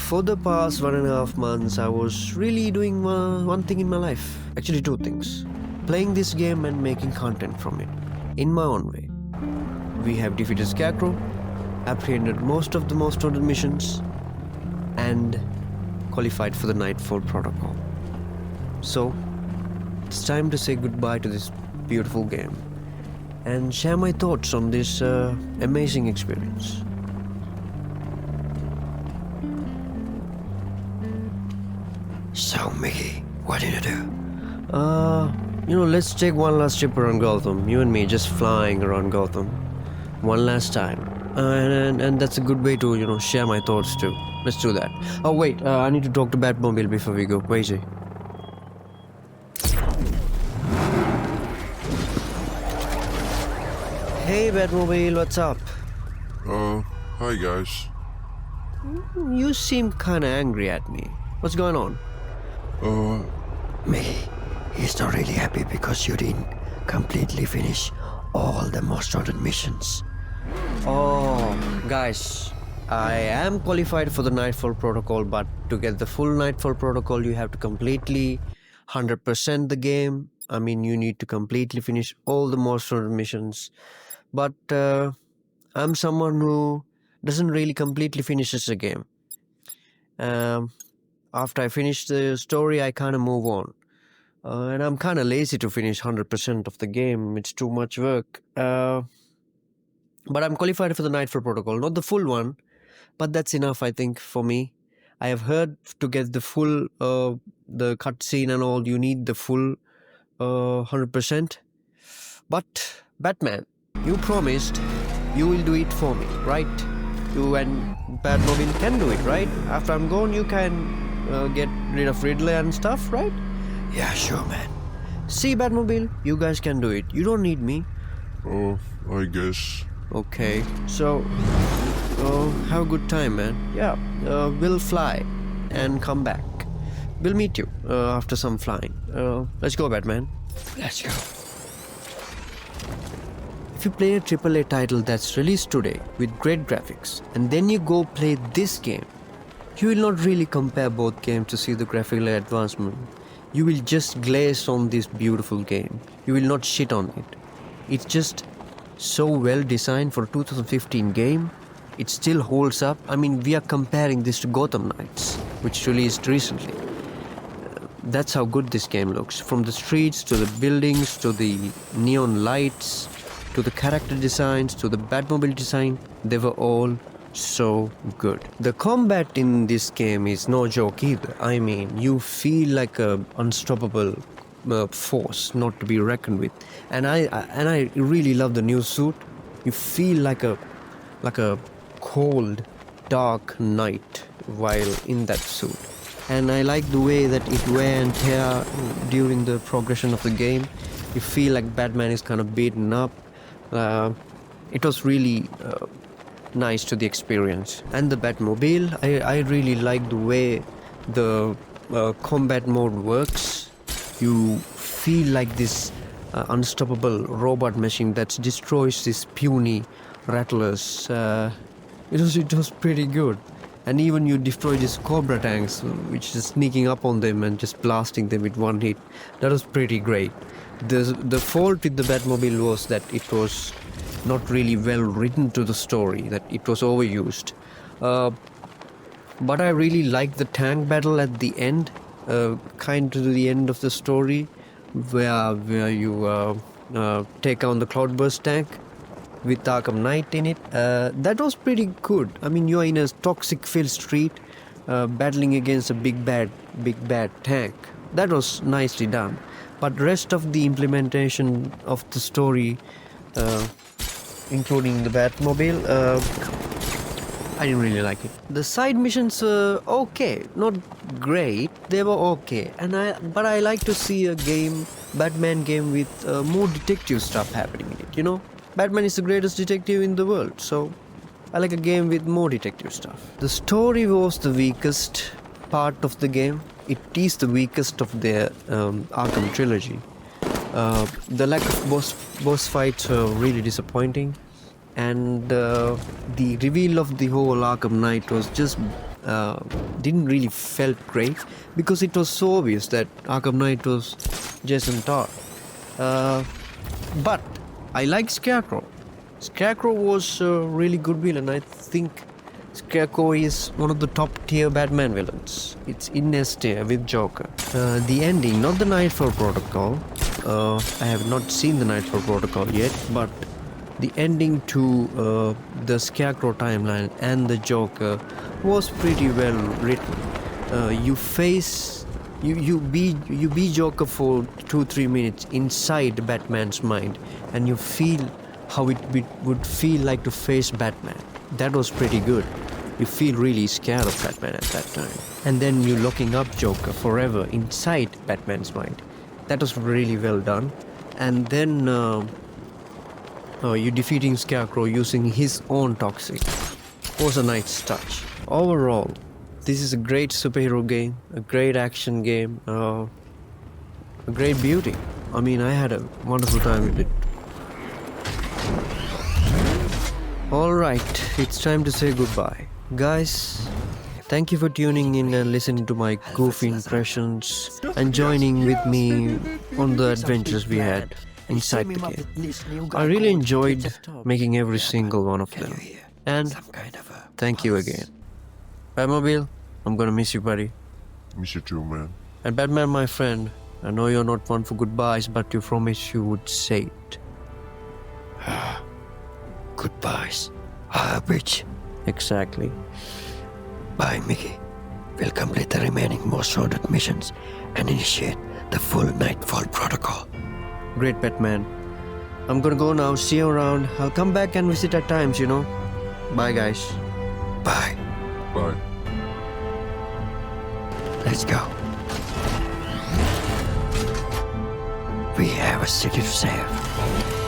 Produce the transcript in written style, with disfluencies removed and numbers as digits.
For the past 1.5 months, I was really doing one thing in my life. Actually, two things. Playing this game and making content from it. In my own way. We have defeated Scarecrow, apprehended most of the most wanted missions, and qualified for the Nightfall Protocol. So, it's time to say goodbye to this beautiful game and share my thoughts on this amazing experience. So, Mickey, what did you do? Let's take one last trip around Gotham. You and me just flying around Gotham. One last time. And that's a good way to, share my thoughts too. Let's do that. Oh, wait, I need to talk to Batmobile before we go. Where is he? Hey, Batmobile, what's up? Hi guys. You seem kinda angry at me. What's going on? Mickey, he's not really happy because you didn't completely finish all the most wanted missions. Oh, guys, I am qualified for the Nightfall Protocol, but to get the full Nightfall Protocol, you have to completely 100% the game. I mean, you need to completely finish all the most wanted missions. But I'm someone who doesn't really completely finishes a game. After I finish the story, I kind of move on. And I'm kind of lazy to finish 100% of the game. It's too much work. But I'm qualified for the Nightfall Protocol. Not the full one, but that's enough, I think, for me. I have heard to get the full, the cutscene and all, you need the full 100%. But, Batman, you promised you will do it for me, right? You and Batmobile can do it, right? After I'm gone, you can get rid of Riddler and stuff, right? Yeah, sure, man. See, Batmobile, you guys can do it. You don't need me. I guess. Okay, so have a good time, man. Yeah, we'll fly and come back. We'll meet you after some flying. Let's go, Batman. Let's go. If you play a AAA title that's released today with great graphics and then you go play this game, you will not really compare both games to see the graphical advancement. You will just glaze on this beautiful game. You will not shit on it. It's just so well designed for a 2015 game. It still holds up. I mean, we are comparing this to Gotham Knights, which released recently. That's how good this game looks. From the streets to the buildings to the neon lights to the character designs to the Batmobile design, they were all so good. The combat in this game is no joke either. I mean, you feel like a unstoppable force not to be reckoned with. And I really love the new suit. You feel like a cold, dark night while in that suit. And I like the way that it wear and tear during the progression of the game. You feel like Batman is kind of beaten up. It was really nice to the experience. And the Batmobile, I really like the way the combat mode works. You feel like this unstoppable robot machine that destroys these puny rattlers. It was pretty good. And even you destroy these Cobra tanks, which is sneaking up on them and just blasting them with one hit. That was pretty great. The fault with the Batmobile was that it was not really well written to the story, that it was overused. But I really liked the tank battle at the end, kind to the end of the story, where you take on the Cloudburst tank with Arkham Knight in it. That was pretty good. I mean, you are in a toxic-filled street, battling against a big bad tank. That was nicely done. But rest of the implementation of the story, including the Batmobile, I didn't really like it. The side missions were okay, not great. They were okay, but I like to see a Batman game with more detective stuff happening in it. You know, Batman is the greatest detective in the world, so I like a game with more detective stuff. The story was the weakest part of the game. It is the weakest of the Arkham trilogy. The lack of boss fights were really disappointing, and the reveal of the whole Arkham Knight was just didn't really felt great because it was so obvious that Arkham Knight was Jason Todd. But I like Scarecrow. Scarecrow was a really good villain. I think Scarecrow is one of the top tier Batman villains. It's in S tier with Joker. The ending, not the Nightfall Protocol. I have not seen the Nightfall Protocol yet, but the ending to the Scarecrow timeline and the Joker was pretty well written. You be Joker for 2-3 minutes inside Batman's mind, and you feel how it would feel like to face Batman. That was pretty good. You feel really scared of Batman at that time. And then you locking up Joker forever inside Batman's mind. That was really well done. And then you defeating Scarecrow using his own toxic was a nice touch. Overall, this is a great superhero game, a great action game, a great beauty. I mean, I had a wonderful time with it. Alright, it's time to say goodbye. Guys, thank you for tuning in and listening to my goofy impressions and joining with me on the adventures we had inside the game. I really enjoyed making every single one of them. And thank you again. Batmobile, I'm gonna miss you, buddy. Miss you too, man. And Batman, my friend, I know you're not one for goodbyes, but you promised you would say it. Goodbyes. Bitch. Exactly. Bye, Mickey. We'll complete the remaining most ordered missions and initiate the full Nightfall Protocol. Great, Batman. I'm gonna go now. See you around. I'll come back and visit at times, you know. Bye, guys. Bye. Bye. Let's go. We have a city to save.